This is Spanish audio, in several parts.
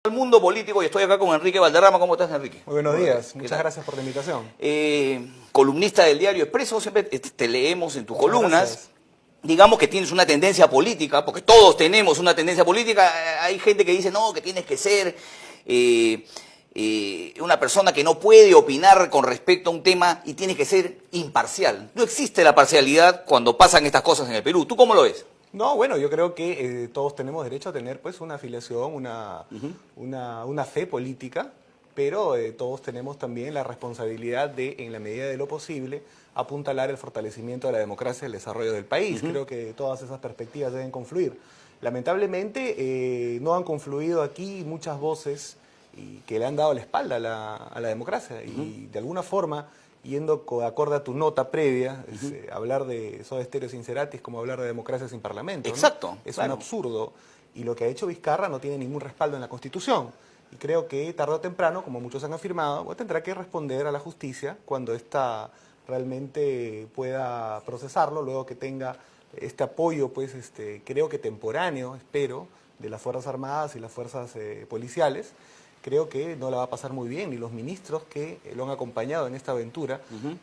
Al mundo político y estoy acá con Enrique Valderrama. ¿Cómo estás, Enrique? Muy buenos días, muchas gracias por la invitación. Columnista del diario Expreso, siempre te leemos en tus Muchas columnas. gracias. Digamos que tienes una tendencia política, porque todos tenemos una tendencia política. Hay gente que dice, no, que tienes que ser una persona que no puede opinar con respecto a un tema y tienes que ser imparcial. No existe la parcialidad cuando pasan estas cosas en el Perú. ¿Tú cómo lo ves? No, bueno, yo creo que todos tenemos derecho a tener pues una afiliación, una fe política, pero todos tenemos también la responsabilidad de, en la medida de lo posible, apuntalar el fortalecimiento de la democracia y el desarrollo del país. Creo que todas esas perspectivas deben confluir. Lamentablemente no han confluido aquí muchas voces que le han dado la espalda a la democracia y de alguna forma, yendo acorde a tu nota previa, hablar de Soda Stereo sin Cerati es como hablar de democracia sin parlamento, ¿no? Exacto. Es claro. un absurdo y lo que ha hecho Vizcarra no tiene ningún respaldo en la Constitución. Y creo que tarde o temprano, como muchos han afirmado, pues tendrá que responder a la justicia cuando ésta realmente pueda procesarlo, luego que tenga este apoyo, pues creo que temporáneo, espero, de las Fuerzas Armadas y las fuerzas policiales. Creo que no la va a pasar muy bien, ni los ministros que lo han acompañado en esta aventura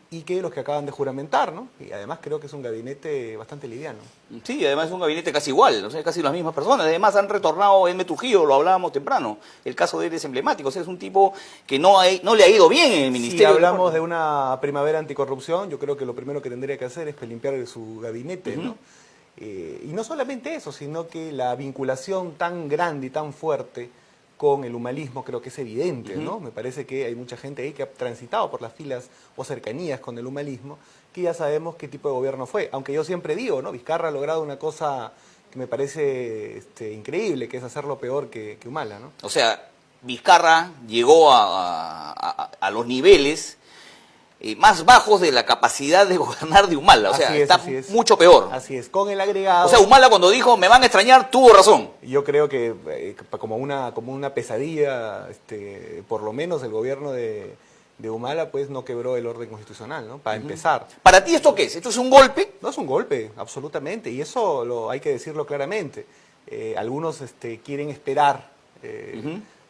y que los que acaban de juramentar, ¿no? Y además creo que es un gabinete bastante liviano. Sí, además es un gabinete casi igual, o sea, casi las mismas personas. Además han retornado Edme Trujillo, lo hablábamos temprano. El caso de él es emblemático, o sea, es un tipo que no le ha ido bien en el ministerio. Si hablamos de una primavera anticorrupción, yo creo que lo primero que tendría que hacer es limpiar su gabinete, ¿no? Y no solamente eso, sino que la vinculación tan grande y tan fuerte con el humanismo creo que es evidente, ¿no? Me parece que hay mucha gente ahí que ha transitado por las filas o cercanías con el humanismo, que ya sabemos qué tipo de gobierno fue. Aunque yo siempre digo, ¿no? Vizcarra ha logrado una cosa que me parece increíble, que es hacerlo peor que Humala, ¿no? O sea, Vizcarra llegó a los niveles más bajos de la capacidad de gobernar de Humala. O sea, está mucho peor. Así es, con el agregado. O sea, Humala cuando dijo, me van a extrañar, tuvo razón. Yo creo que como una pesadilla, por lo menos el gobierno de Humala pues no quebró el orden constitucional, ¿no? Para empezar. ¿Para ti esto qué es? ¿Esto es un golpe? No es un golpe, absolutamente, y eso hay que decirlo claramente. Algunos quieren esperar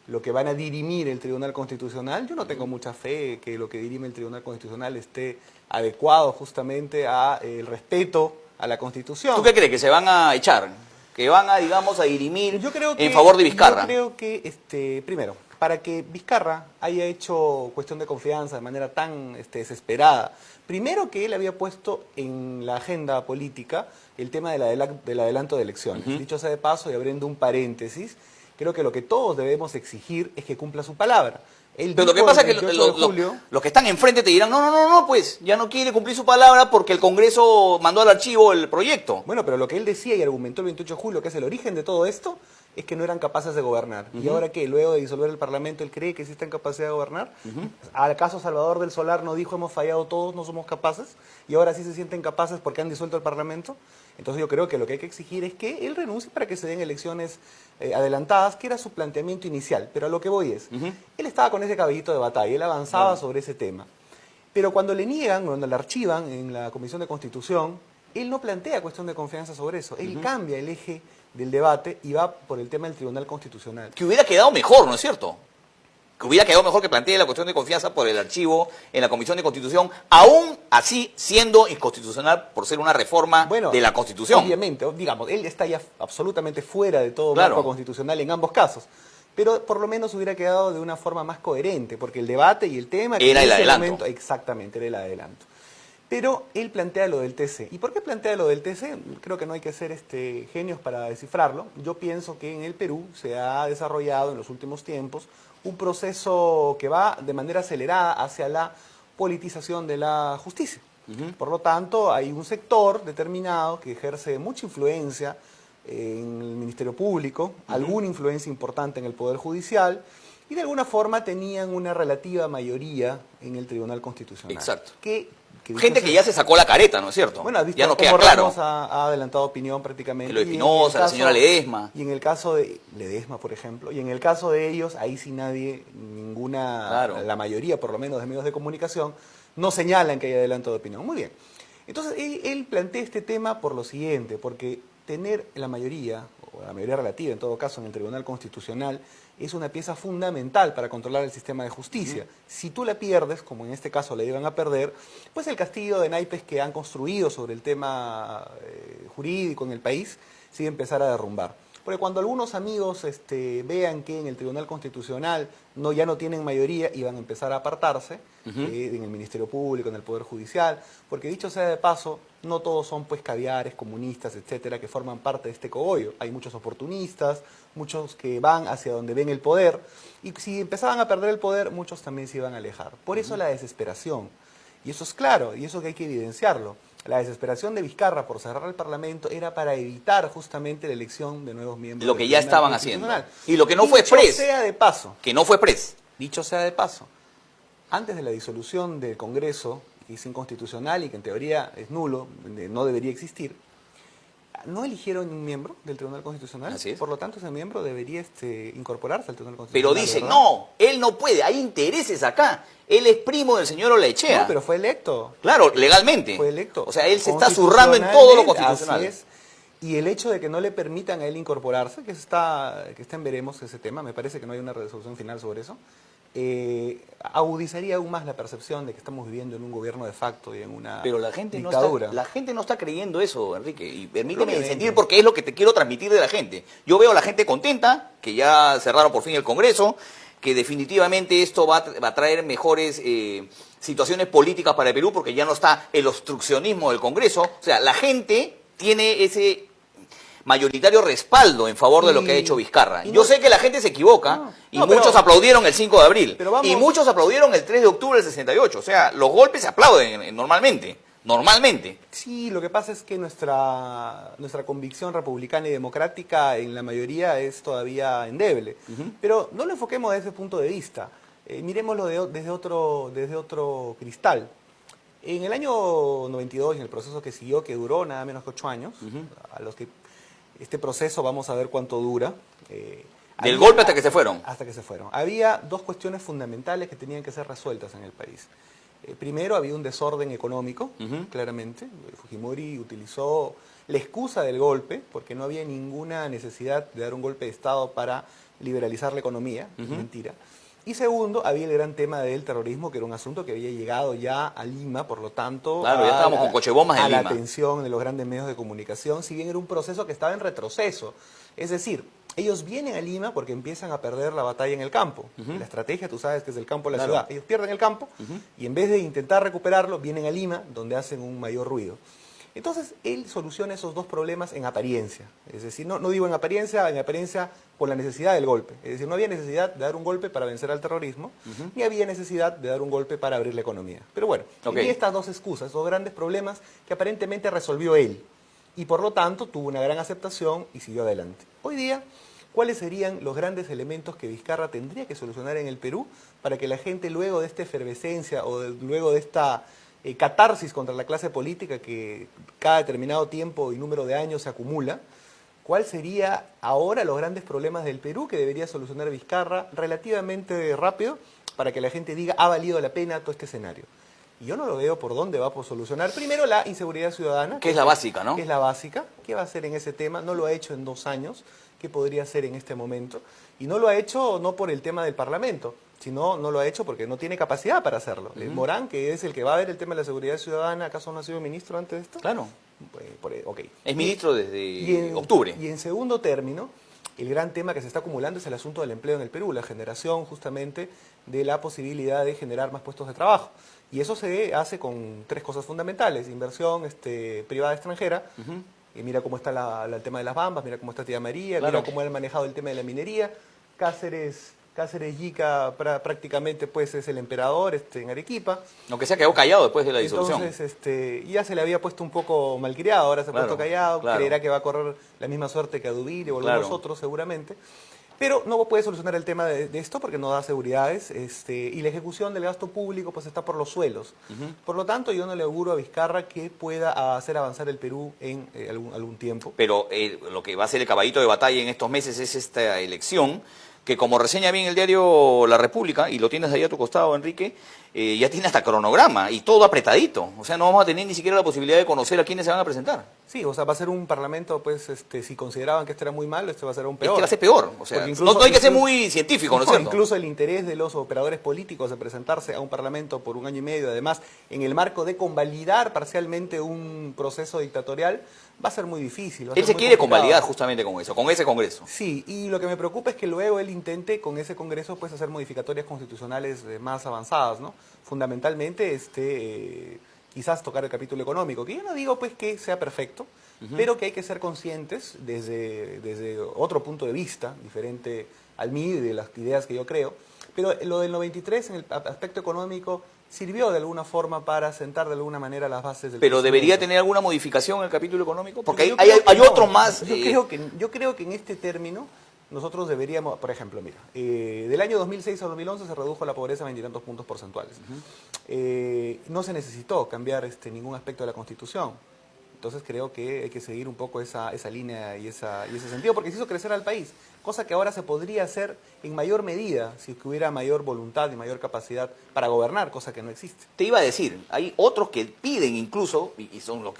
lo que van a dirimir el Tribunal Constitucional. Yo no tengo mucha fe que lo que dirime el Tribunal Constitucional esté adecuado justamente a el respeto a la Constitución. ¿Tú qué crees? ¿Que se van a echar? ¿Que van a, digamos, a dirimir en en favor de Vizcarra? Yo creo que, primero, para que Vizcarra haya hecho cuestión de confianza de manera tan desesperada, primero que él había puesto en la agenda política el tema del adelanto de elecciones. Dicho sea de paso y abriendo un paréntesis, creo que lo que todos debemos exigir es que cumpla su palabra. Pero lo que pasa es que los que están enfrente te dirán, no, pues ya no quiere cumplir su palabra porque el Congreso mandó al archivo el proyecto. Bueno, pero lo que él decía y argumentó el 28 de julio, que es el origen de todo esto, es que no eran capaces de gobernar. ¿Y ahora qué? Luego de disolver el Parlamento, ¿él cree que sí está en capacidad de gobernar? ¿Acaso Salvador del Solar no dijo, hemos fallado todos, no somos capaces? ¿Y ahora sí se sienten capaces porque han disuelto el Parlamento? Entonces yo creo que lo que hay que exigir es que él renuncie para que se den elecciones adelantadas, que era su planteamiento inicial. Pero a lo que voy es, él estaba con ese caballito de batalla, él avanzaba sobre ese tema. Pero cuando le niegan, cuando le archivan en la Comisión de Constitución, él no plantea cuestión de confianza sobre eso. Él cambia el eje del debate y va por el tema del Tribunal Constitucional. Que hubiera quedado mejor, ¿no es cierto? Que hubiera quedado mejor que plantee la cuestión de confianza por el archivo en la Comisión de Constitución, aún así siendo inconstitucional por ser una reforma de la Constitución. Obviamente, digamos, él está ya absolutamente fuera de todo marco constitucional en ambos casos. Pero por lo menos hubiera quedado de una forma más coherente, porque el debate y el tema... Era el adelanto. Exactamente, era el adelanto. Pero él plantea lo del TC. ¿Y por qué plantea lo del TC? Creo que no hay que ser genios para descifrarlo. Yo pienso que en el Perú se ha desarrollado en los últimos tiempos un proceso que va de manera acelerada hacia la politización de la justicia. Por lo tanto, hay un sector determinado que ejerce mucha influencia en el Ministerio Público, alguna influencia importante en el Poder Judicial, y de alguna forma tenían una relativa mayoría en el Tribunal Constitucional. Exacto. Gente que ya se sacó la careta, ¿no es cierto? Bueno, visto ya no cómo queda claro. Ramos ha adelantado opinión prácticamente. Lo de Espinosa, la señora Ledesma. Y en el caso de Ledesma, por ejemplo, y en el caso de ellos, ahí sí la mayoría por lo menos de medios de comunicación, no señalan que haya adelanto de opinión. Muy bien. Entonces, él plantea este tema por lo siguiente, porque tener la mayoría, o la mayoría relativa en todo caso, en el Tribunal Constitucional, es una pieza fundamental para controlar el sistema de justicia. Si tú la pierdes, como en este caso la iban a perder, pues el castillo de naipes que han construido sobre el tema jurídico en el país sí va a empezar a derrumbar. Porque cuando algunos amigos vean que en el Tribunal Constitucional ya no tienen mayoría y van a empezar a apartarse en el Ministerio Público, en el Poder Judicial, porque dicho sea de paso, no todos son pues caviares, comunistas, etcétera, que forman parte de este cogollo. Hay muchos oportunistas, muchos que van hacia donde ven el poder, y si empezaban a perder el poder, muchos también se iban a alejar. Por eso la desesperación. Y eso es claro, y eso que hay que evidenciarlo. La desesperación de Vizcarra por cerrar el Parlamento era para evitar justamente la elección de nuevos miembros. Lo que ya estaban haciendo. Y lo que no fue exprés. Dicho sea de paso. Que no fue exprés. Dicho sea de paso. Antes de la disolución del Congreso, que es inconstitucional y que en teoría es nulo, no debería existir, no eligieron un miembro del Tribunal Constitucional. Así es. Por lo tanto, ese miembro debería incorporarse al Tribunal Constitucional. Pero dicen, no, él no puede, hay intereses acá. Él es primo del señor Olaechea. No, pero fue electo. Claro, legalmente. Fue electo. O sea, él se está zurrando en todo lo constitucional. Así es. Y el hecho de que no le permitan a él incorporarse, que está en veremos ese tema, me parece que no hay una resolución final sobre eso, agudizaría aún más la percepción de que estamos viviendo en un gobierno de facto y en una Pero la gente dictadura. La gente no está creyendo eso, Enrique, y permíteme sentir porque es lo que te quiero transmitir de la gente. Yo veo a la gente contenta, que ya cerraron por fin el Congreso, que definitivamente esto va a traer mejores situaciones políticas para el Perú, porque ya no está el obstruccionismo del Congreso. O sea, la gente tiene ese mayoritario respaldo en favor de lo que ha hecho Vizcarra. Yo sé que la gente se equivoca y muchos aplaudieron el 5 de abril y muchos aplaudieron el 3 de octubre del 68. O sea, los golpes se aplauden normalmente. Normalmente. Sí, lo que pasa es que nuestra convicción republicana y democrática en la mayoría es todavía endeble. Pero no lo enfoquemos desde ese punto de vista. Miremoslo desde otro cristal. En el año 92, en el proceso que siguió, que duró nada menos que 8 años, a los que este proceso vamos a ver cuánto dura. Del golpe hasta que se fueron. Hasta que se fueron. Había dos cuestiones fundamentales que tenían que ser resueltas en el país. Primero, había un desorden económico, claramente. Fujimori utilizó la excusa del golpe, porque no había ninguna necesidad de dar un golpe de Estado para liberalizar la economía. Mentira. Y segundo, había el gran tema del terrorismo, que era un asunto que había llegado ya a Lima, por lo tanto, claro, ya estábamos con cochebombas en Lima. A la atención de los grandes medios de comunicación, si bien era un proceso que estaba en retroceso. Es decir, ellos vienen a Lima porque empiezan a perder la batalla en el campo. La estrategia, tú sabes que es el campo a la ciudad. Ellos pierden el campo y en vez de intentar recuperarlo, vienen a Lima, donde hacen un mayor ruido. Entonces, él soluciona esos dos problemas en apariencia. Es decir, no digo en apariencia por la necesidad del golpe. Es decir, no había necesidad de dar un golpe para vencer al terrorismo, ni había necesidad de dar un golpe para abrir la economía. Pero bueno, tenía estas dos excusas, esos grandes problemas que aparentemente resolvió él. Y por lo tanto, tuvo una gran aceptación y siguió adelante. Hoy día, ¿cuáles serían los grandes elementos que Vizcarra tendría que solucionar en el Perú para que la gente, luego de esta efervescencia o luego de esta catarsis contra la clase política que cada determinado tiempo y número de años se acumula, ¿cuál sería ahora los grandes problemas del Perú que debería solucionar Vizcarra relativamente rápido para que la gente diga ha valido la pena todo este escenario? Y yo no lo veo por dónde va por solucionar. Primero, la inseguridad ciudadana. Que es la básica, ¿no? Que es la básica. ¿Qué va a hacer en ese tema? No lo ha hecho en 2 años. ¿Qué podría hacer en este momento? Y no lo ha hecho no por el tema del Parlamento, sino no lo ha hecho porque no tiene capacidad para hacerlo. Morán, que es el que va a ver el tema de la seguridad ciudadana, ¿acaso no ha sido ministro antes de esto? Claro. Okay. Es ministro desde octubre. Y en segundo término, el gran tema que se está acumulando es el asunto del empleo en el Perú, la generación justamente de la posibilidad de generar más puestos de trabajo. Y eso se hace con 3 cosas fundamentales: inversión privada extranjera. Y mira cómo está el tema de las bambas, mira cómo está Tía María, mira cómo han manejado el tema de la minería. Cáceres Yica prácticamente pues es el emperador en Arequipa. Aunque se ha quedado callado después de la disolución. Entonces, ya se le había puesto un poco malcriado, ahora se ha puesto callado, creerá que va a correr la misma suerte que Adubir o algunos otros seguramente. Pero no puede solucionar el tema de esto porque no da seguridades y la ejecución del gasto público pues está por los suelos. Por lo tanto, yo no le auguro a Vizcarra que pueda hacer avanzar el Perú en algún tiempo. Pero lo que va a ser el caballito de batalla en estos meses es esta elección, que como reseña bien el diario La República, y lo tienes ahí a tu costado, Enrique, ya tiene hasta cronograma y todo apretadito. O sea, no vamos a tener ni siquiera la posibilidad de conocer a quiénes se van a presentar. Sí, o sea, va a ser un parlamento, pues, si consideraban que este era muy malo, este va a ser aún peor. Este va a ser peor. O sea, incluso, no hay que ser muy científico, ¿no es cierto? Incluso el interés de los operadores políticos de presentarse a un parlamento por 1 año y medio, además, en el marco de convalidar parcialmente un proceso dictatorial, va a ser muy difícil. Él se quiere convalidar justamente con eso, con ese Congreso. Sí, y lo que me preocupa es que luego él intente con ese Congreso pues hacer modificatorias constitucionales más avanzadas, ¿no? Fundamentalmente, quizás tocar el capítulo económico, que yo no digo pues que sea perfecto, pero que hay que ser conscientes desde otro punto de vista, diferente al mío y de las ideas que yo creo. Pero lo del 93 en el aspecto económico sirvió de alguna forma para sentar de alguna manera las bases del ¿Pero crecimiento. debería tener alguna modificación en el capítulo económico? Porque Yo hay creo que no. otro más. Yo creo que en este término nosotros deberíamos, por ejemplo, mira, del año 2006 al 2011 se redujo la pobreza a 20 y tantos puntos porcentuales. No se necesitó cambiar ningún aspecto de la Constitución. Entonces creo que hay que seguir un poco esa línea y ese sentido, porque se hizo crecer al país, cosa que ahora se podría hacer en mayor medida si hubiera mayor voluntad y mayor capacidad para gobernar, cosa que no existe. Te iba a decir, hay otros que piden incluso, y son los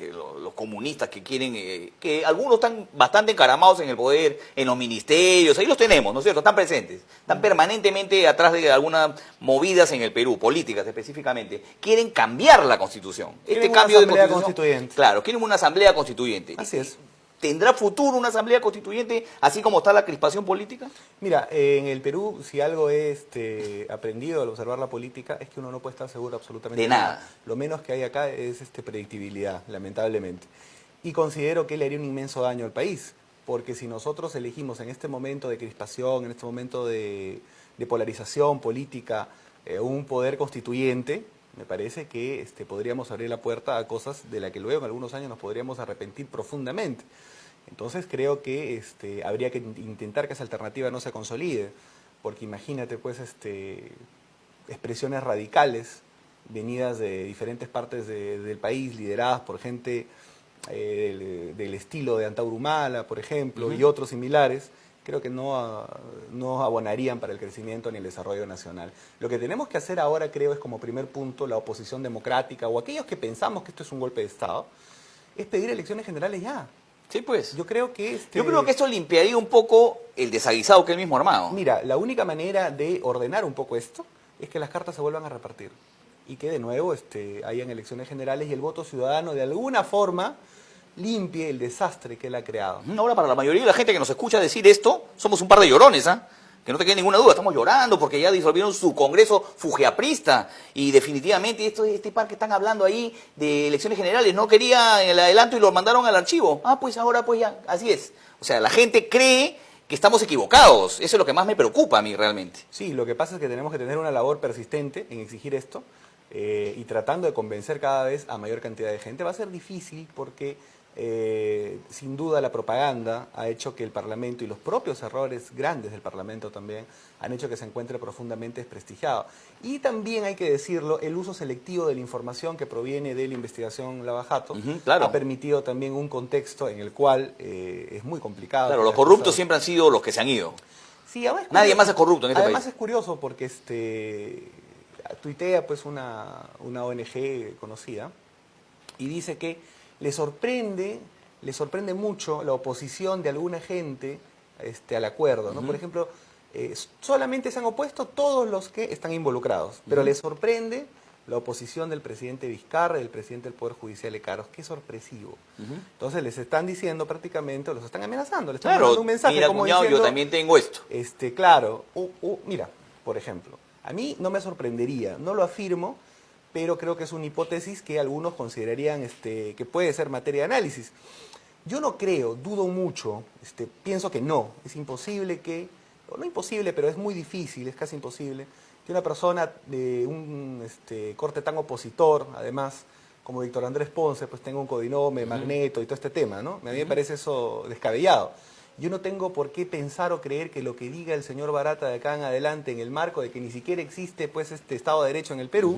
comunistas que quieren, que algunos están bastante encaramados en el poder, en los ministerios, ahí los tenemos, ¿no es cierto? Están presentes, están permanentemente atrás de algunas movidas en el Perú, políticas específicamente. Quieren cambiar la Constitución. Quieren Cambio una de asamblea Constitución. constituyente. Claro, quieren una asamblea constituyente. Así es. ¿Tendrá futuro una asamblea constituyente así como está la crispación política? Mira, en el Perú, si algo he aprendido al observar la política, es que uno no puede estar seguro absolutamente De nada. Lo menos que hay acá es predictibilidad, lamentablemente. Y considero que le haría un inmenso daño al país, porque si nosotros elegimos en este momento de crispación, en este momento de polarización política, un poder constituyente, me parece que podríamos abrir la puerta a cosas de las que luego en algunos años nos podríamos arrepentir profundamente. Entonces creo que habría que intentar que esa alternativa no se consolide, porque imagínate pues expresiones radicales venidas de diferentes partes del país, lideradas por gente del estilo de Antauro Humala, por ejemplo, y otros similares, creo que no abonarían para el crecimiento ni el desarrollo nacional. Lo que tenemos que hacer ahora, creo, es como primer punto, la oposición democrática, o aquellos que pensamos que esto es un golpe de Estado, es pedir elecciones generales ya. Sí, pues. Yo creo que esto limpiaría un poco el desaguisado que él mismo ha armado. Mira, la única manera de ordenar un poco esto es que las cartas se vuelvan a repartir y que de nuevo hayan elecciones generales y el voto ciudadano de alguna forma limpie el desastre que él ha creado. Ahora, para la mayoría de la gente que nos escucha decir esto, somos un par de llorones, ¿ah? Que no te quede ninguna duda, estamos llorando porque ya disolvieron su congreso fujiaprista y definitivamente este par que están hablando ahí de elecciones generales no quería el adelanto y lo mandaron al archivo. Ah, pues ahora pues ya, así es. O sea, la gente cree que estamos equivocados. Eso es lo que más me preocupa a mí realmente. Sí, lo que pasa es que tenemos que tener una labor persistente en exigir esto y tratando de convencer cada vez a mayor cantidad de gente. Va a ser difícil porque sin duda la propaganda ha hecho que el Parlamento y los propios errores grandes del Parlamento también han hecho que se encuentre profundamente desprestigiado. Y también hay que decirlo, el uso selectivo de la información que proviene de la investigación Lavajato claro. ha permitido también un contexto en el cual es muy complicado. Claro, los corruptos siempre han sido los que se han ido. Sí, nadie más es corrupto en este además país. Es curioso porque tuitea pues una ONG conocida y dice que le sorprende mucho la oposición de alguna gente al acuerdo, ¿no? Por ejemplo, solamente se han opuesto todos los que están involucrados, pero le sorprende la oposición del presidente Vizcarra y del presidente del Poder Judicial Lecaros. Qué sorpresivo. Entonces les están diciendo prácticamente, los están amenazando, les están mandando un mensaje mira, como cuñado, diciendo, yo también tengo esto. Claro, mira, por ejemplo, a mí no me sorprendería, no lo afirmo, pero creo que es una hipótesis que algunos considerarían que puede ser materia de análisis. Yo no creo, dudo mucho, pienso que no, es imposible que, o no imposible, pero es muy difícil, es casi imposible, que una persona de un corte tan opositor, además, como Víctor Andrés Ponce, pues tenga un codinome, Magneto y todo este tema, ¿no? A mí me parece eso descabellado. Yo no tengo por qué pensar o creer que lo que diga el señor Barata de acá en adelante, en el marco de que ni siquiera existe pues Estado de Derecho en el Perú,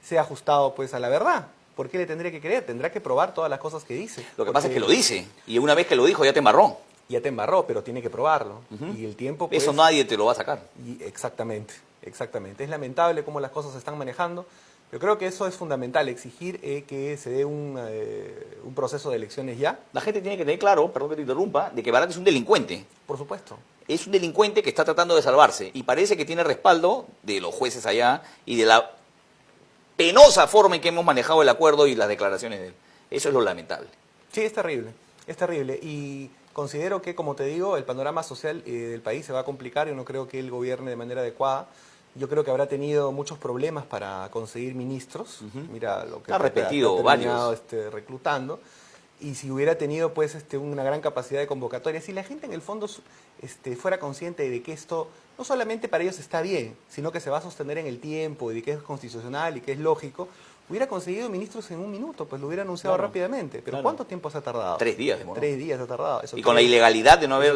sea ajustado pues a la verdad. ¿Por qué le tendría que creer? Tendrá que probar todas las cosas que dice. Lo que pasa es que lo dice, y una vez que lo dijo ya te embarró. ya te embarró, pero tiene que probarlo. Y el tiempo... pues, Eso nadie te lo va a sacar. Exactamente. Es lamentable cómo las cosas se están manejando. Yo creo que eso es fundamental, exigir que se dé un proceso de elecciones ya. La gente tiene que tener claro, perdón que te interrumpa, de que Barat es un delincuente. Por supuesto. Es un delincuente que está tratando de salvarse y parece que tiene respaldo de los jueces allá y de la penosa forma en que hemos manejado el acuerdo y las declaraciones de él. Eso es lo lamentable. Sí, es terrible. Y considero que, como te digo, el panorama social del país se va a complicar. Yo no creo que él gobierne de manera adecuada. Yo creo que habrá tenido muchos problemas para conseguir ministros. Mira lo que ha repetido varios. Reclutando. Y si hubiera tenido pues una gran capacidad de convocatoria, si la gente en el fondo fuera consciente de que esto no solamente para ellos está bien, sino que se va a sostener en el tiempo y de que es constitucional y que es lógico, hubiera conseguido ministros en un minuto, pues lo hubiera anunciado rápidamente. Pero ¿cuánto tiempo se ha tardado? 3 días demoró. 3 días se ha tardado. Eso y con la ilegalidad de no haber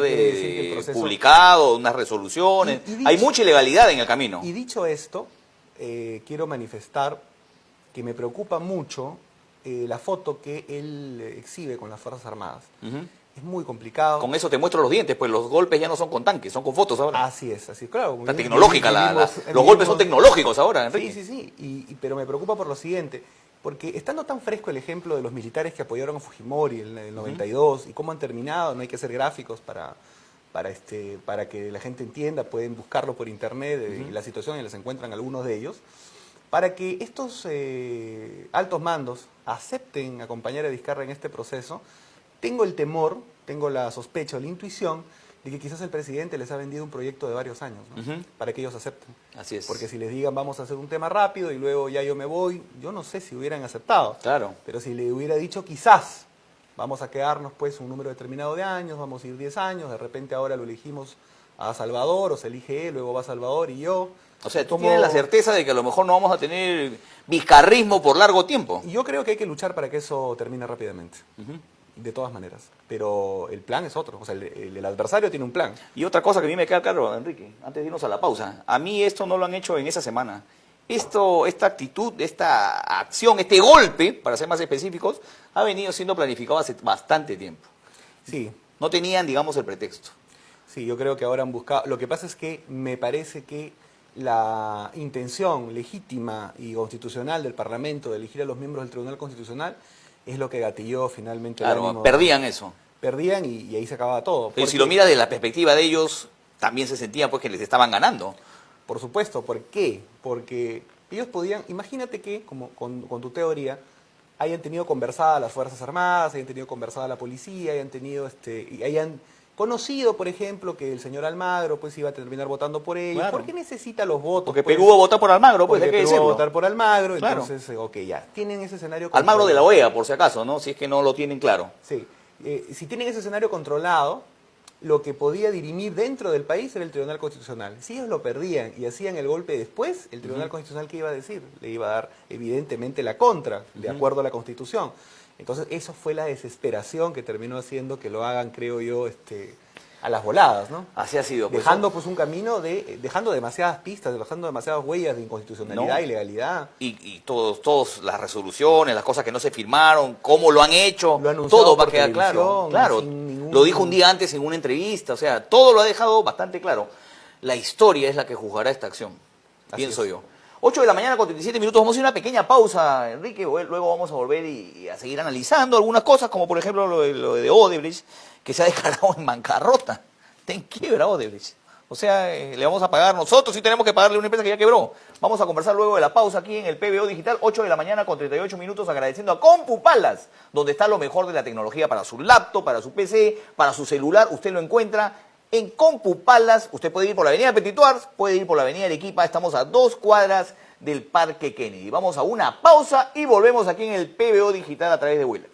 publicado unas resoluciones. Hay mucha ilegalidad en el camino. Y dicho esto, quiero manifestar que me preocupa mucho la foto que él exhibe con las Fuerzas Armadas. Es muy complicado. Con eso te muestro los dientes, pues los golpes ya no son con tanques, son con fotos ahora. Así es, claro. Está tecnológica, los golpes son tecnológicos ahora, Enrique. Sí, pero me preocupa por lo siguiente, porque estando tan fresco el ejemplo de los militares que apoyaron a Fujimori en el 92 y cómo han terminado, no hay que hacer gráficos para que la gente entienda, pueden buscarlo por internet y la situación y les encuentran algunos de ellos. Para que estos altos mandos acepten acompañar a Vizcarra en este proceso, tengo el temor, tengo la sospecha o la intuición de que quizás el presidente les ha vendido un proyecto de varios años, ¿no? Para que ellos acepten. Así es. Porque si les digan vamos a hacer un tema rápido y luego ya yo me voy, yo no sé si hubieran aceptado. Claro. Pero si le hubiera dicho quizás vamos a quedarnos pues un número determinado de años, vamos a ir 10 años, de repente ahora lo elegimos a Salvador o se elige él, luego va Salvador y yo. O sea, tú tienes la certeza de que a lo mejor no vamos a tener vizcarrismo por largo tiempo. Yo creo que hay que luchar para que eso termine rápidamente. De todas maneras. Pero el plan es otro. O sea, el adversario tiene un plan. Y otra cosa que a mí me queda claro, Enrique, antes de irnos a la pausa. A mí esto no lo han hecho en esa semana. Esta actitud, esta acción, este golpe, para ser más específicos, ha venido siendo planificado hace bastante tiempo. Sí. No tenían, digamos, el pretexto. Sí, yo creo que ahora han buscado... Lo que pasa es que me parece que la intención legítima y constitucional del Parlamento de elegir a los miembros del Tribunal Constitucional es lo que gatilló finalmente el ánimo. Perdían eso. Perdían y ahí se acababa todo. Pero si lo miras desde la perspectiva de ellos, también se sentían pues que les estaban ganando. Por supuesto. ¿Por qué? Porque ellos podían... Imagínate que, como con tu teoría, hayan tenido conversada las Fuerzas Armadas, hayan tenido conversada la policía, hayan tenido y hayan conocido, por ejemplo, que el señor Almagro pues iba a terminar votando por ellos. Claro. ¿Por qué necesita los votos? Porque pues? Perú va a votar por Almagro, pues hay que Perú decirlo. va a votar por Almagro, Claro. entonces, ok, ya. Tienen ese escenario Almagro de la OEA, por si acaso, ¿no? Si es que no lo tienen claro. Sí. Si tienen ese escenario controlado, lo que podía dirimir dentro del país era el Tribunal Constitucional. Si ellos lo perdían y hacían el golpe después, el Tribunal Constitucional, ¿qué iba a decir? Le iba a dar, evidentemente, la contra, de acuerdo a la Constitución. Entonces, eso fue la desesperación que terminó haciendo que lo hagan, creo yo, a las voladas, ¿no? Así ha sido. Pues, dejando pues un camino dejando demasiadas pistas, dejando demasiadas huellas de inconstitucionalidad y legalidad. Y todos las resoluciones, las cosas que no se firmaron, cómo lo han hecho, lo todo va a quedar claro. Claro, lo dijo un día antes en una entrevista, o sea, todo lo ha dejado bastante claro. La historia es la que juzgará esta acción, pienso yo. 8 de la mañana con 37 minutos, vamos a ir a una pequeña pausa, Enrique, luego vamos a volver y a seguir analizando algunas cosas, como por ejemplo lo de Odebrecht, que se ha declarado en bancarrota. Está en quiebra Odebrecht. O sea, le vamos a pagar nosotros, sí tenemos que pagarle a una empresa que ya quebró. Vamos a conversar luego de la pausa aquí en el PBO Digital, 8 de la mañana con 38 minutos, agradeciendo a CompuPalas, donde está lo mejor de la tecnología para su laptop, para su PC, para su celular. Usted lo encuentra en CompuPalas. Usted puede ir por la avenida Petit Suars, puede ir por la avenida Arequipa. Estamos a 2 cuadras del Parque Kennedy. Vamos a una pausa y volvemos aquí en el PBO Digital a través de Willax.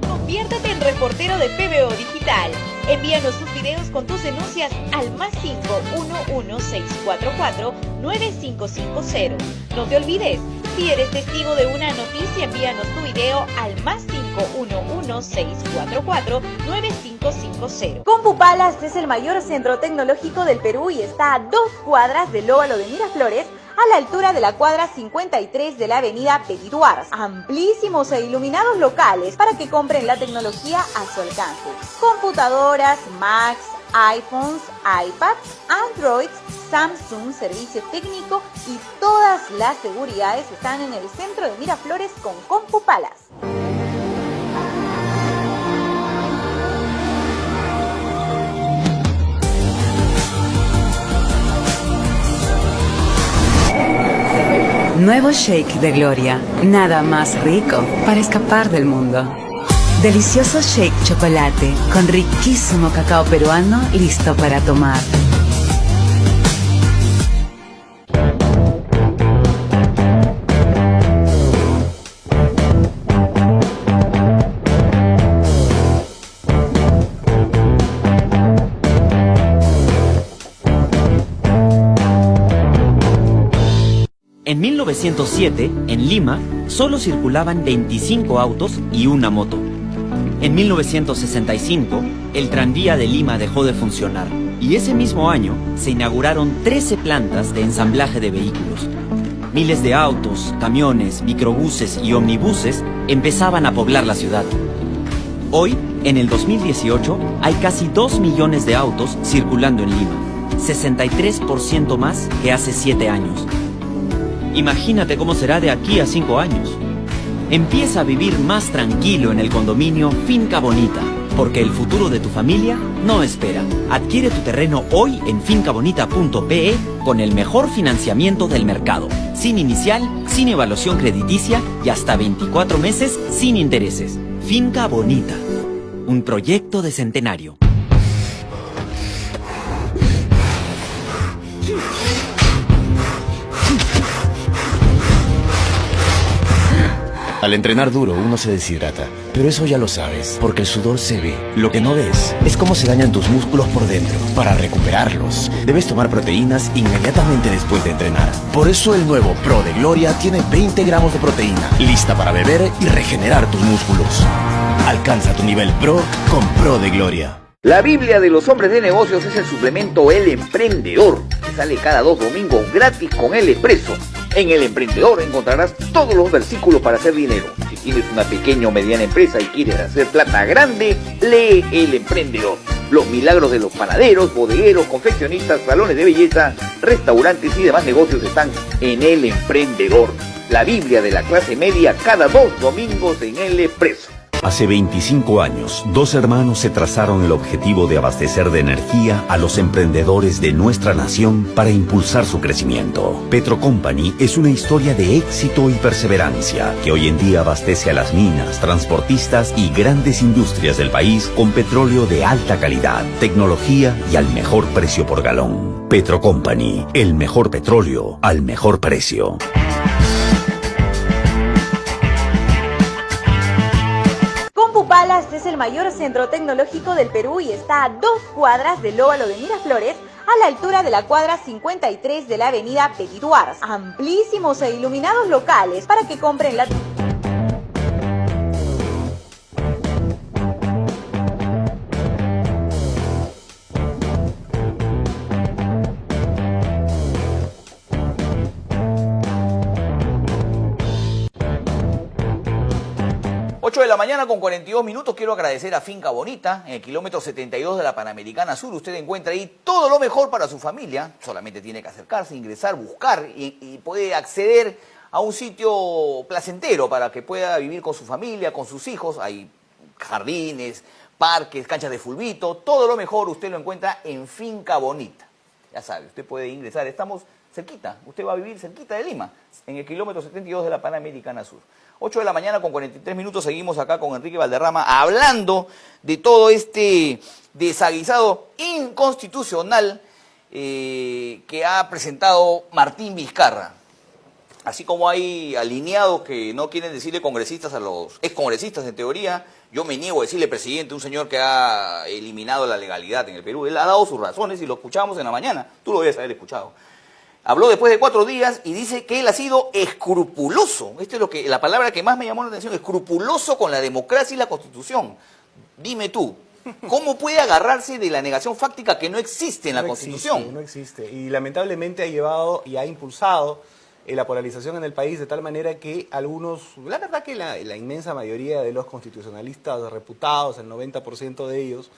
Conviértete en reportero de PBO Digital. Envíanos tus videos con tus denuncias al +5 644 9550. No te olvides, si eres testigo de una noticia, envíanos tu video al +5 511-644-9550. CompuPalas es el mayor centro tecnológico del Perú y está a 2 cuadras del óvalo de Miraflores, a la altura de la cuadra 53 de la avenida Petit Duars. Amplísimos e iluminados locales para que compren la tecnología a su alcance. Computadoras, Macs, iPhones, iPads, Android, Samsung, servicio técnico y todas las seguridades están en el centro de Miraflores con CompuPalas. Nuevo shake de Gloria. Nada más rico para escapar del mundo. Delicioso shake chocolate con riquísimo cacao peruano listo para tomar. En 1907, en Lima, solo circulaban 25 autos y una moto. En 1965, el tranvía de Lima dejó de funcionar y ese mismo año se inauguraron 13 plantas de ensamblaje de vehículos. Miles de autos, camiones, microbuses y omnibuses empezaban a poblar la ciudad. Hoy, en el 2018, hay casi 2 millones de autos circulando en Lima, 63% más que hace 7 años. Imagínate cómo será de aquí a 5 años. Empieza a vivir más tranquilo en el condominio Finca Bonita, porque el futuro de tu familia no espera. Adquiere tu terreno hoy en fincabonita.pe con el mejor financiamiento del mercado, sin inicial, sin evaluación crediticia y hasta 24 meses sin intereses. Finca Bonita, un proyecto de centenario. Al entrenar duro uno se deshidrata, pero eso ya lo sabes, porque el sudor se ve. Lo que no ves es cómo se dañan tus músculos por dentro. Para recuperarlos, debes tomar proteínas inmediatamente después de entrenar. Por eso el nuevo Pro de Gloria tiene 20 gramos de proteína, lista para beber y regenerar tus músculos. Alcanza tu nivel Pro con Pro de Gloria. La Biblia de los hombres de negocios es el suplemento El Emprendedor, que sale cada 2 domingos gratis con El Expreso. En El Emprendedor encontrarás todos los versículos para hacer dinero. Si tienes una pequeña o mediana empresa y quieres hacer plata grande, lee El Emprendedor. Los milagros de los panaderos, bodegueros, confeccionistas, salones de belleza, restaurantes y demás negocios están en El Emprendedor. La Biblia de la clase media cada 2 domingos en El Expreso. Hace 25 años, 2 hermanos se trazaron el objetivo de abastecer de energía a los emprendedores de nuestra nación para impulsar su crecimiento. Petro Company es una historia de éxito y perseverancia que hoy en día abastece a las minas, transportistas y grandes industrias del país con petróleo de alta calidad, tecnología y al mejor precio por galón. Petro Company, el mejor petróleo al mejor precio. CompuPalas es el mayor centro tecnológico del Perú y está a 2 cuadras del óvalo de Miraflores, a la altura de la cuadra 53 de la avenida Petit Duars. Amplísimos e iluminados locales para que compren la... De la mañana con 42 minutos. Quiero agradecer a Finca Bonita, en el kilómetro 72 de la Panamericana Sur. Usted encuentra ahí todo lo mejor para su familia. Solamente tiene que acercarse, ingresar, buscar y puede acceder a un sitio placentero para que pueda vivir con su familia, con sus hijos. Hay jardines, parques, canchas de fulbito. Todo lo mejor usted lo encuentra en Finca Bonita. Ya sabe, usted puede ingresar. Estamos cerquita. Usted va a vivir cerquita de Lima, en el kilómetro 72 de la Panamericana Sur. 8 de la mañana con 43 minutos, seguimos acá con Enrique Valderrama hablando de todo este desaguisado inconstitucional que ha presentado Martín Vizcarra. Así como hay alineados que no quieren decirle congresistas a los excongresistas en teoría, yo me niego a decirle presidente a un señor que ha eliminado la legalidad en el Perú. Él ha dado sus razones y lo escuchábamos en la mañana, tú lo debes haber escuchado. habló después de 4 días y dice que él ha sido escrupuloso. Esta es la palabra que más me llamó la atención, escrupuloso con la democracia y la Constitución. Dime tú, ¿cómo puede agarrarse de la negación fáctica que no existe en la Constitución? No existe. Y lamentablemente ha llevado y ha impulsado la polarización en el país de tal manera que algunos, la verdad que la inmensa mayoría de los constitucionalistas reputados, el 90% de ellos,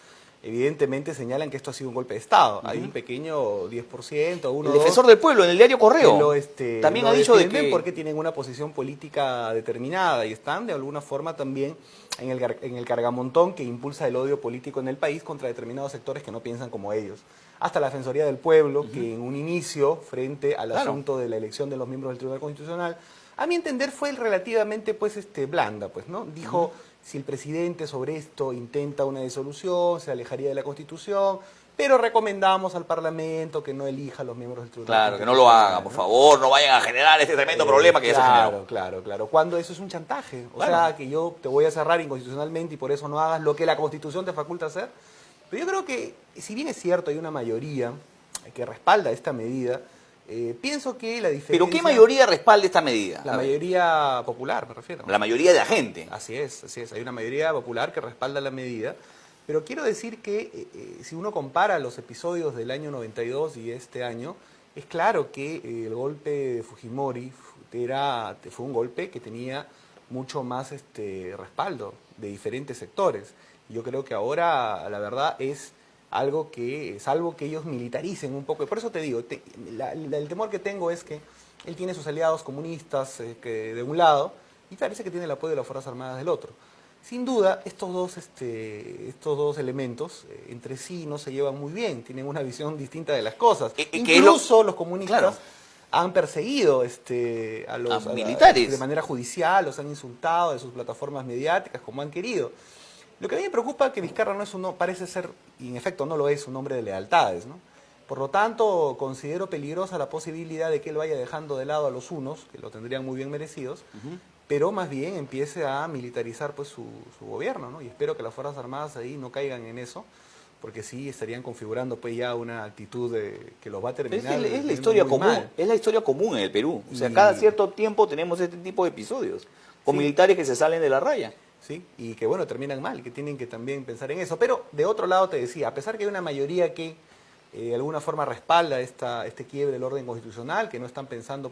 evidentemente señalan que esto ha sido un golpe de Estado. Hay un pequeño 10%, uno. El defensor del pueblo en el diario Correo también ha dicho de que porque tienen una posición política determinada y están de alguna forma también en el cargamontón que impulsa el odio político en el país contra determinados sectores que no piensan como ellos. Hasta la Defensoría del Pueblo, que en un inicio, frente al asunto de la elección de los miembros del Tribunal Constitucional, a mi entender fue relativamente blanda, ¿no? Dijo, si el presidente sobre esto intenta una disolución, se alejaría de la Constitución, pero recomendamos al Parlamento que no elija a los miembros del Tribunal Constitucional. Claro, que no lo haga, por favor, no vayan a generar este tremendo problema que ya se generó. Claro. Cuando eso es un chantaje. O sea, que yo te voy a cerrar inconstitucionalmente y por eso no hagas lo que la Constitución te faculta hacer. Pero yo creo que, si bien es cierto, hay una mayoría que respalda esta medida, pienso que la diferencia... ¿Pero qué mayoría respalda esta medida? La mayoría popular, me refiero. La mayoría de la gente. Así es. Hay una mayoría popular que respalda la medida. Pero quiero decir que si uno compara los episodios del año 92 y este año, es claro que el golpe de Fujimori fue un golpe que tenía mucho más respaldo de diferentes sectores. Yo creo que ahora, la verdad, es algo que, salvo que ellos militaricen un poco, y por eso te digo, el temor que tengo es que él tiene sus aliados comunistas de un lado, y parece que tiene el apoyo de las Fuerzas Armadas del otro. Sin duda, estos dos elementos entre sí no se llevan muy bien, tienen una visión distinta de las cosas. Incluso los comunistas han perseguido a los militares de manera judicial, los han insultado de sus plataformas mediáticas como han querido. Lo que a mí me preocupa es que Vizcarra parece ser, y en efecto no lo es, un hombre de lealtades, ¿no? Por lo tanto, considero peligrosa la posibilidad de que él vaya dejando de lado a los unos, que lo tendrían muy bien merecidos, pero más bien empiece a militarizar su gobierno, ¿no? Y espero que las Fuerzas Armadas ahí no caigan en eso, porque sí estarían configurando ya una actitud que los va a terminar. Es la historia común, es la historia común en el Perú. O sea, cada cierto tiempo tenemos este tipo de episodios, con militares que se salen de la raya. Sí, y que terminan mal, que tienen que también pensar en eso. Pero de otro lado te decía, a pesar que hay una mayoría que de alguna forma respalda este quiebre del orden constitucional, que no están pensando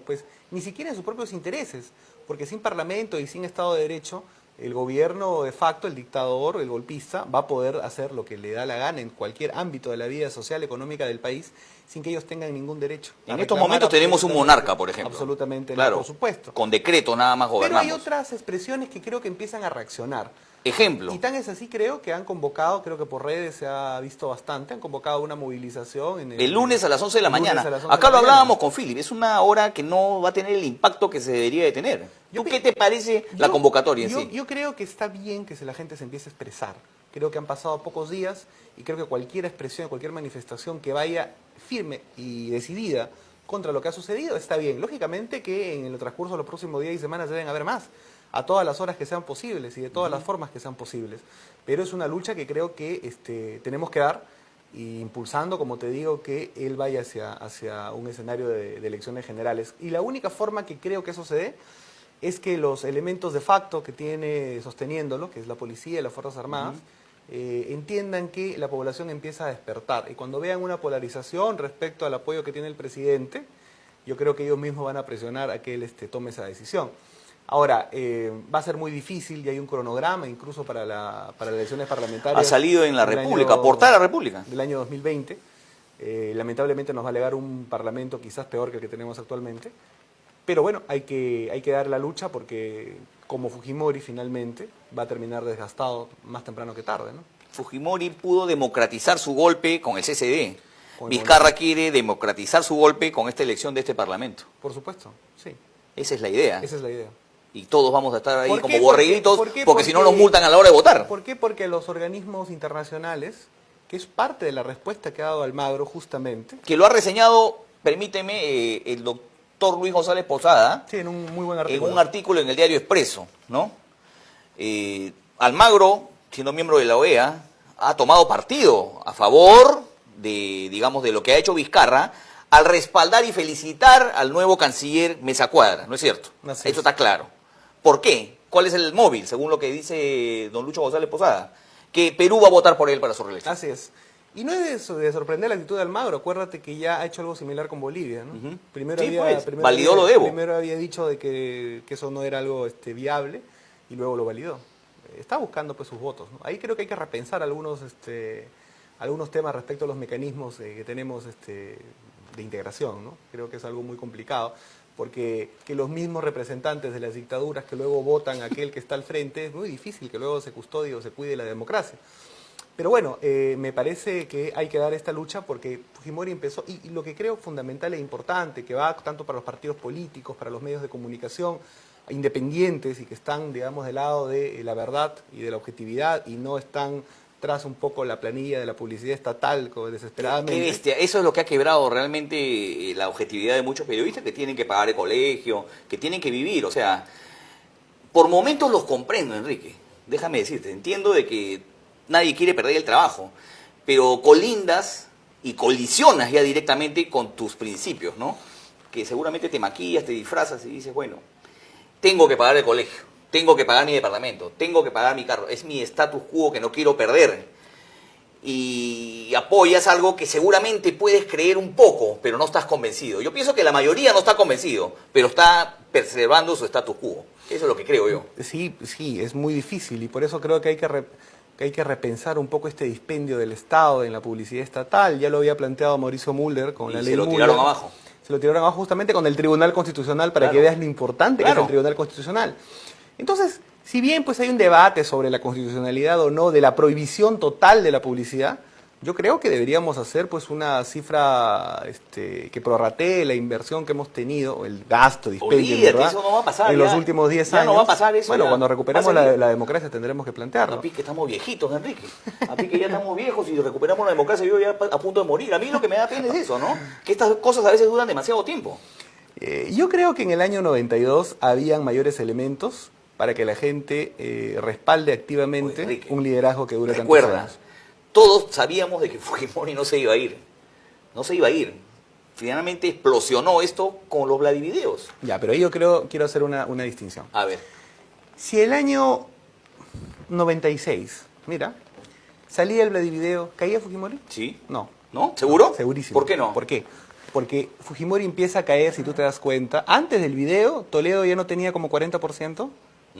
ni siquiera en sus propios intereses, porque sin Parlamento y sin Estado de Derecho, el gobierno de facto, el dictador, el golpista, va a poder hacer lo que le da la gana en cualquier ámbito de la vida social, económica del país, sin que ellos tengan ningún derecho. En estos momentos tenemos un monarca, por ejemplo. Absolutamente, claro, por supuesto. Con decreto nada más gobernamos. Pero hay otras expresiones que creo que empiezan a reaccionar. Ejemplo. Y tan es así, creo que han convocado, creo que por redes se ha visto bastante, han convocado una movilización. El lunes a las 11 de la mañana. Acá lo hablábamos con Philip, es una hora que no va a tener el impacto que se debería de tener. ¿Qué te parece la convocatoria en sí? Yo creo que está bien que la gente se empiece a expresar. Creo que han pasado pocos días y creo que cualquier expresión, cualquier manifestación que vaya firme y decidida contra lo que ha sucedido está bien. Lógicamente que en el transcurso de los próximos días y semanas deben haber más, a todas las horas que sean posibles y de todas las formas que sean posibles. Pero es una lucha que creo que tenemos que dar, y impulsando, como te digo, que él vaya hacia un escenario de elecciones generales. Y la única forma que creo que eso se dé es que los elementos de facto que tiene sosteniéndolo, que es la policía y las Fuerzas Armadas, entiendan que la población empieza a despertar. Y cuando vean una polarización respecto al apoyo que tiene el presidente, yo creo que ellos mismos van a presionar a que él tome esa decisión. Ahora, va a ser muy difícil y hay un cronograma incluso para las elecciones parlamentarias. Ha salido en la República, portada de la República. Del año 2020. Lamentablemente nos va a llegar un parlamento quizás peor que el que tenemos actualmente. Pero bueno, hay que dar la lucha porque como Fujimori finalmente va a terminar desgastado más temprano que tarde, ¿no? Fujimori pudo democratizar su golpe con el CCD. Vizcarra quiere democratizar su golpe con esta elección de este Parlamento. Por supuesto, sí. Esa es la idea. Esa es la idea. Y todos vamos a estar ahí como borreguitos porque si no nos multan a la hora de votar. ¿Por qué? Porque los organismos internacionales, que es parte de la respuesta que ha dado Almagro justamente. Que lo ha reseñado, permíteme, el doctor Luis González Posada. Sí, en un muy buen artículo. En un artículo en el diario Expreso, ¿no? Almagro, siendo miembro de la OEA, ha tomado partido a favor de, digamos, de lo que ha hecho Vizcarra al respaldar y felicitar al nuevo canciller Mesa Cuadra, ¿no es cierto? Así Eso es. está claro. ¿Por qué? ¿Cuál es el móvil, según lo que dice don Lucho González Posada? Que Perú va a votar por él para su reelección. Así es. Y no es de sorprender la actitud de Almagro. Acuérdate que ya ha hecho algo similar con Bolivia, ¿no? Ujú. Primero Sí, había, pues, primero validó había- lo de Evo. Primero había dicho de que eso no era algo viable y luego lo validó. Está buscando pues sus votos, ¿no? Ahí creo que hay que repensar algunos temas respecto a los mecanismos que tenemos de integración, ¿no? Creo que es algo muy complicado, porque que los mismos representantes de las dictaduras que luego votan a aquel que está al frente, es muy difícil que luego se custodie o se cuide la democracia. Pero bueno, me parece que hay que dar esta lucha porque Fujimori empezó, y lo que creo fundamental e importante, que va tanto para los partidos políticos, para los medios de comunicación independientes y que están, digamos, del lado de la verdad y de la objetividad y no están tras un poco la planilla de la publicidad estatal como desesperadamente. Qué bestia. Eso es lo que ha quebrado realmente la objetividad de muchos periodistas que tienen que pagar el colegio, que tienen que vivir. O sea, por momentos los comprendo, Enrique. Déjame decirte, entiendo de que nadie quiere perder el trabajo, pero colindas y colisionas ya directamente con tus principios, ¿no? Que seguramente te maquillas, te disfrazas y dices, bueno, tengo que pagar el colegio, tengo que pagar mi departamento, tengo que pagar mi carro, es mi status quo que no quiero perder. Y apoyas algo que seguramente puedes creer un poco, pero no estás convencido. Yo pienso que la mayoría no está convencido, pero está preservando su status quo. Eso es lo que creo yo. Sí, es muy difícil y por eso creo que hay que repensar un poco este dispendio del Estado en la publicidad estatal. Ya lo había planteado Mauricio Müller con la Y ley se lo Müller. tiraron abajo. Se lo tiraron abajo justamente con el Tribunal Constitucional para Claro. que veas lo importante que es Claro. el Tribunal Constitucional. Entonces, si bien pues hay un debate sobre la constitucionalidad o no de la prohibición total de la publicidad, yo creo que deberíamos hacer pues una cifra que prorratee la inversión que hemos tenido, el gasto, dispendio, Olvídate, ¿verdad? eso no va a pasar en ya. los últimos 10 Ya años. no va a pasar eso, Bueno, ya. cuando recuperemos Va a seguir. la democracia tendremos que plantearlo. A que estamos viejitos, Enrique. A que ya estamos viejos y recuperamos la democracia, yo ya a punto de morir. A mí lo que me da pena es eso, ¿no? Que estas cosas a veces duran demasiado tiempo. Yo creo que en el año 92 habían mayores elementos para que la gente respalde activamente Oye, Enrique, un liderazgo que dure tantos Recuerda, años. todos sabíamos de que Fujimori no se iba a ir. No se iba a ir. Finalmente explosionó esto con los Vladivideos. Ya, pero ahí yo quiero hacer una distinción. A ver, Si el año 96, mira, salía el Vladivideo, ¿caía Fujimori? ¿sí? No. ¿No? ¿Seguro? Segurísimo. ¿Por qué no? ¿Por qué? Porque Fujimori empieza a caer, si tú te das cuenta. Antes del video, Toledo ya no tenía como 40%,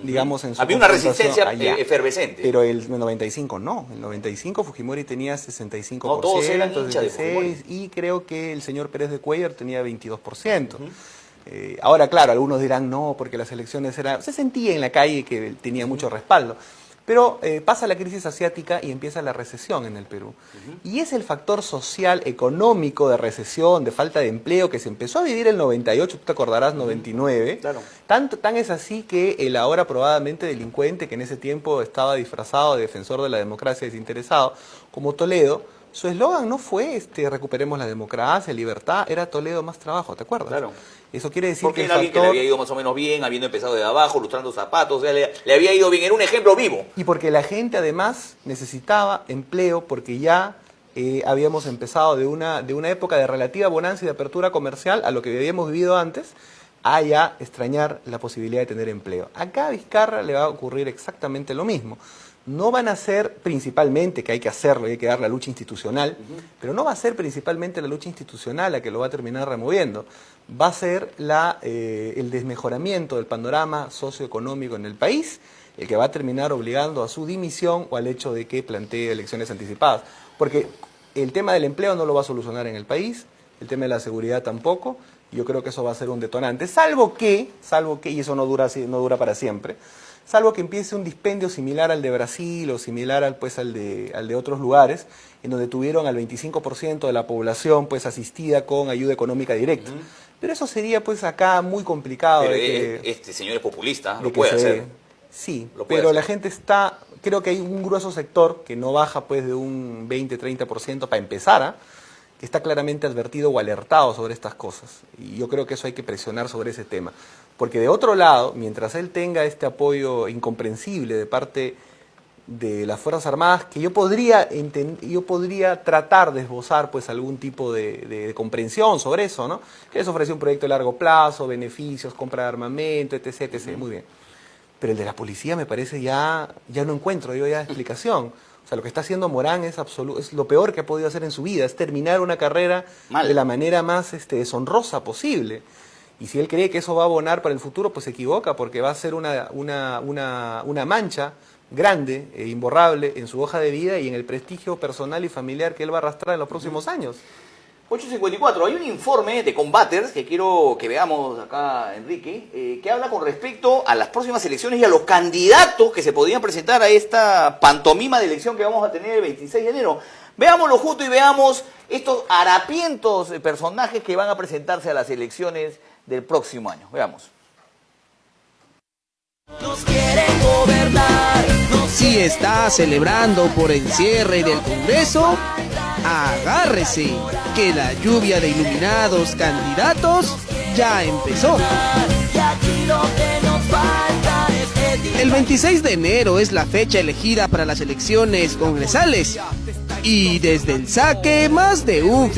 digamos, en su Había una confrontación resistencia allá. efervescente. Pero el 95 no. El 95 Fujimori tenía 65%. No, todos eran hinchas de 66, y creo que el señor Pérez de Cuellar tenía 22%. Ahora, claro, algunos dirán no, porque las elecciones eran... Se sentía en la calle que tenía mucho respaldo. Pero pasa la crisis asiática y empieza la recesión en el Perú. Y es el factor social, económico, de recesión, de falta de empleo, que se empezó a vivir el 98, tú te acordarás, 99. Claro. Tan es así que el ahora probadamente delincuente, que en ese tiempo estaba disfrazado de defensor de la democracia desinteresado, como Toledo, su eslogan no fue recuperemos la democracia, libertad, era Toledo más trabajo, ¿te acuerdas? Claro. Eso quiere decir Porque que el era alguien que le factor... había ido más o menos bien, habiendo empezado de abajo, lustrando zapatos, o sea, le había ido bien, era un ejemplo vivo. Y porque la gente además necesitaba empleo, porque ya habíamos empezado de una época de relativa bonanza y de apertura comercial a lo que habíamos vivido antes, a ya extrañar la posibilidad de tener empleo. Acá a Vizcarra le va a ocurrir exactamente lo mismo. No van a ser principalmente, que hay que hacerlo y hay que dar la lucha institucional, pero no va a ser principalmente la lucha institucional la que lo va a terminar removiendo. Va a ser el desmejoramiento del panorama socioeconómico en el país, el que va a terminar obligando a su dimisión o al hecho de que plantee elecciones anticipadas. Porque el tema del empleo no lo va a solucionar en el país, el tema de la seguridad tampoco. Yo creo que eso va a ser un detonante, salvo que, y eso no dura para siempre, salvo que empiece un dispendio similar al de Brasil o similar al de otros lugares, en donde tuvieron al 25% de la población pues asistida con ayuda económica directa. Pero eso sería pues acá muy complicado. Pero de que- este señor es populista, de lo que puede se hacer. dé. Sí, Lo puede pero hacer. la gente está, creo que hay un grueso sector que no baja pues de un 20-30% para empezar, que está claramente advertido o alertado sobre estas cosas. Y yo creo que eso hay que presionar sobre ese tema. Porque de otro lado, mientras él tenga este apoyo incomprensible de parte de las Fuerzas Armadas que yo podría tratar de esbozar pues algún tipo de comprensión sobre eso, ¿no? Que les ofrece un proyecto de largo plazo, beneficios, compra de armamento, etc, etc, muy bien. Pero el de la policía me parece ya no encuentro yo ya explicación. O sea, lo que está haciendo Morán es lo peor que ha podido hacer en su vida, es terminar una carrera de la manera más deshonrosa posible. Y si él cree que eso va a abonar para el futuro, pues se equivoca, porque va a ser una mancha grande e imborrable en su hoja de vida y en el prestigio personal y familiar que él va a arrastrar en los próximos años. 8:54, hay un informe de Combaters que quiero que veamos acá, Enrique, que habla con respecto a las próximas elecciones y a los candidatos que se podrían presentar a esta pantomima de elección que vamos a tener el 26 de enero. Veámoslo juntos y veamos estos harapientos personajes que van a presentarse a las elecciones del próximo año. Veamos. Nos quieren gobernar. Si está celebrando por el cierre del Congreso, agárrese, que la lluvia de iluminados candidatos ya empezó. El 26 de enero es la fecha elegida para las elecciones congresales. Y desde el saque, más de un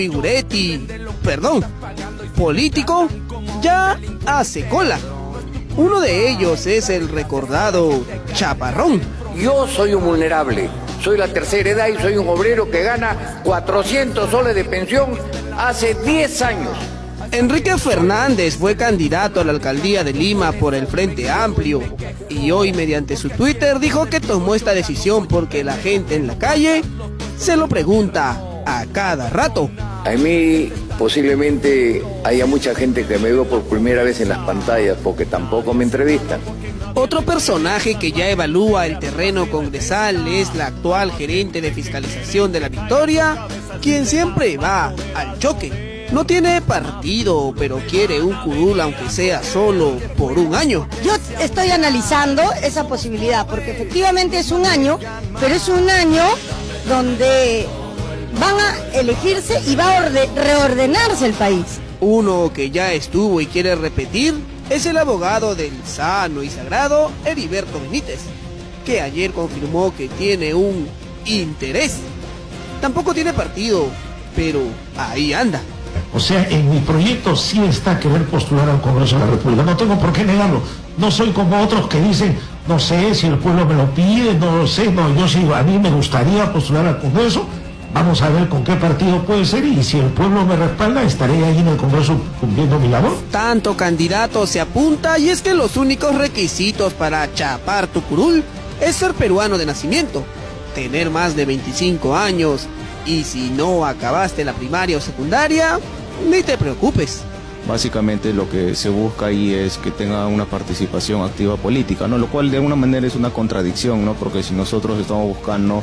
político, ya hace cola. Uno de ellos es el recordado Chaparrón. Yo soy un vulnerable, soy la tercera edad y soy un obrero que gana 400 soles de pensión hace 10 años. Enrique Fernández fue candidato a la alcaldía de Lima por el Frente Amplio y hoy mediante su Twitter dijo que tomó esta decisión porque la gente en la calle se lo pregunta a cada rato. A mí posiblemente haya mucha gente que me veo por primera vez en las pantallas porque tampoco me entrevistan. Otro personaje que ya evalúa el terreno congresal es la actual gerente de fiscalización de La Victoria, quien siempre va al choque. No tiene partido, pero quiere un curul aunque sea solo por un año. Yo estoy analizando esa posibilidad, porque efectivamente es un año, pero es un año donde van a elegirse y va a reordenarse el país. Uno que ya estuvo y quiere repetir es el abogado del sano y sagrado Heriberto Benítez, que ayer confirmó que tiene un interés. Tampoco tiene partido, pero ahí anda. O sea, en mi proyecto sí está querer postular al Congreso de la República, no tengo por qué negarlo. No soy como otros que dicen, no sé si el pueblo me lo pide, no lo sé, no, yo sí, a mí me gustaría postular al Congreso. Vamos a ver con qué partido puede ser y si el pueblo me respalda, estaré ahí en el Congreso cumpliendo mi labor. Tanto candidato se apunta y es que los únicos requisitos para chapar tu curul es ser peruano de nacimiento, tener más de 25 años y si no acabaste la primaria o secundaria, ni te preocupes. Básicamente lo que se busca ahí es que tenga una participación activa política, ¿no? Lo cual de alguna manera es una contradicción, ¿no? Porque si nosotros estamos buscando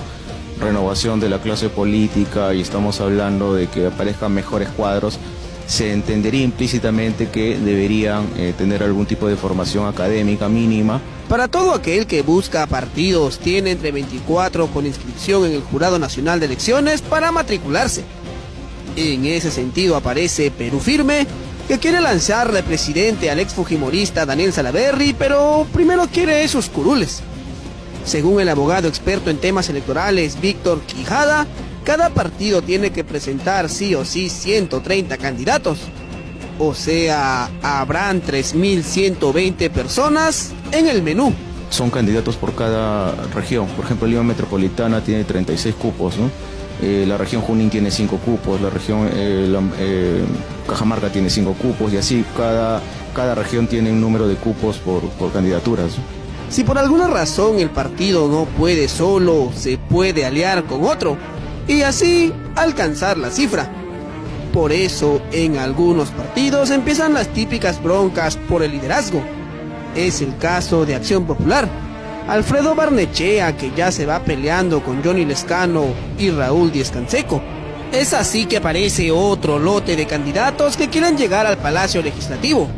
renovación de la clase política y estamos hablando de que aparezcan mejores cuadros, se entendería implícitamente que deberían tener algún tipo de formación académica mínima. Para todo aquel que busca partidos, tiene entre 24 con inscripción en el Jurado Nacional de Elecciones para matricularse. En ese sentido aparece Perú Firme, que quiere lanzar de presidente al ex fujimorista Daniel Salaverry, pero primero quiere sus curules. Según el abogado experto en temas electorales Víctor Quijada, cada partido tiene que presentar sí o sí 130 candidatos. O sea, habrán 3.120 personas en el menú. Son candidatos por cada región. Por ejemplo, Lima Metropolitana tiene 36 cupos, ¿no? La región Junín tiene 5 cupos, la región Cajamarca tiene 5 cupos y así cada región tiene un número de cupos por candidaturas. Si por alguna razón el partido no puede solo, se puede aliar con otro y así alcanzar la cifra. Por eso en algunos partidos empiezan las típicas broncas por el liderazgo. Es el caso de Acción Popular. Alfredo Barnechea, que ya se va peleando con Johnny Lescano y Raúl Díez Canseco. Es así que aparece otro lote de candidatos que quieren llegar al Palacio Legislativo.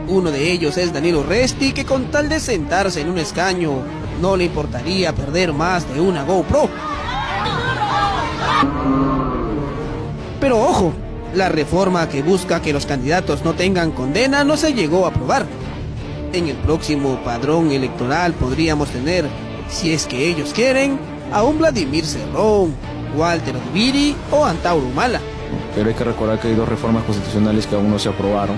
Uno de ellos es Daniel Urresti, que con tal de sentarse en un escaño no le importaría perder más de una GoPro. Pero ojo, la reforma que busca que los candidatos no tengan condena no se llegó a aprobar. En el próximo padrón electoral podríamos tener si es que ellos quieren, a un Vladimir Cerrón, Walter Oviri o Antauro Humala. Pero hay que recordar que hay dos reformas constitucionales que aún no se aprobaron,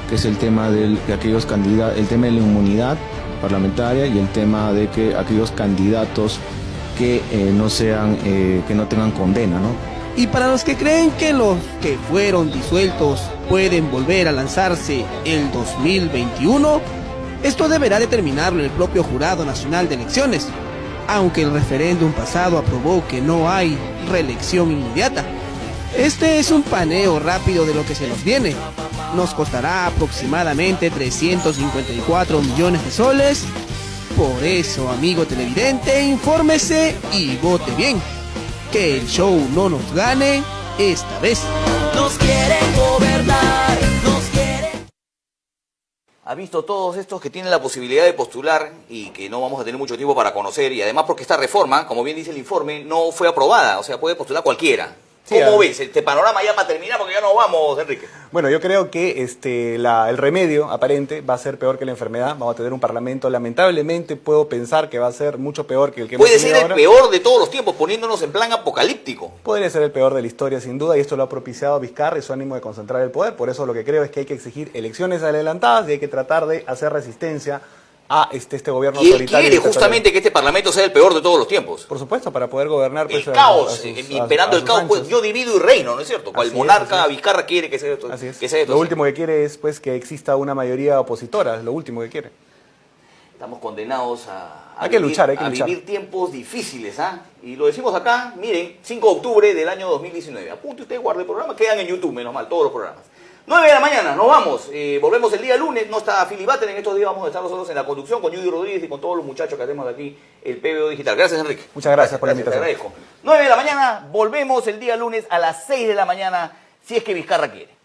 que es el tema de aquellos candidatos, el tema de la inmunidad parlamentaria y el tema de que aquellos candidatos que no sean, que no tengan condena, ¿no? Y para los que creen que los que fueron disueltos pueden volver a lanzarse el 2021, esto deberá determinarlo el propio Jurado Nacional de Elecciones, aunque el referéndum pasado aprobó que no hay reelección inmediata. Este es un paneo rápido de lo que se nos viene. Nos costará aproximadamente 354 millones de soles. Por eso, amigo televidente, infórmese y vote bien. Que el show no nos gane esta vez. Nos quieren gobernar, nos quieren. ¿Ha visto todos estos que tienen la posibilidad de postular y que no vamos a tener mucho tiempo para conocer? Y además porque esta reforma, como bien dice el informe, no fue aprobada. O sea, puede postular cualquiera. Sí, ¿Cómo ves este panorama ya para terminar? Porque ya nos vamos, Enrique. Bueno, yo creo que el remedio aparente va a ser peor que la enfermedad. Vamos a tener un parlamento, lamentablemente puedo pensar que va a ser mucho peor que el que hemos Puede tenido ser el ahora. peor de todos los tiempos, poniéndonos en plan apocalíptico. Podría ser el peor de la historia, sin duda, y esto lo ha propiciado Vizcarra y su ánimo de concentrar el poder. Por eso lo que creo es que hay que exigir elecciones adelantadas y hay que tratar de hacer resistencia a este gobierno Y él autoritario. quiere justamente que este parlamento sea el peor de todos los tiempos. Por supuesto, para poder gobernar. El caos, imperando el caos, pues yo divido y reino, ¿no es cierto? Cual monarca, Vizcarra quiere que sea esto. Así es. Que sea esto. Lo último que quiere es pues que exista una mayoría opositora, es lo último que quiere. Estamos condenados a Hay que luchar. vivir tiempos difíciles, ¿ah? Y lo decimos acá, miren, 5 de octubre del año 2019. Apunte usted, guarde el programa, quedan en YouTube, menos mal, todos los programas. 9 de la mañana, nos vamos. Volvemos el día lunes. No está Filibater en estos días. Vamos a estar nosotros en la conducción con Judy Rodríguez y con todos los muchachos que hacemos de aquí el PBO Digital. Gracias, Enrique. Muchas gracias por la invitación. Te agradezco. 9 de la mañana, volvemos el día lunes a las 6 de la mañana, si es que Vizcarra quiere.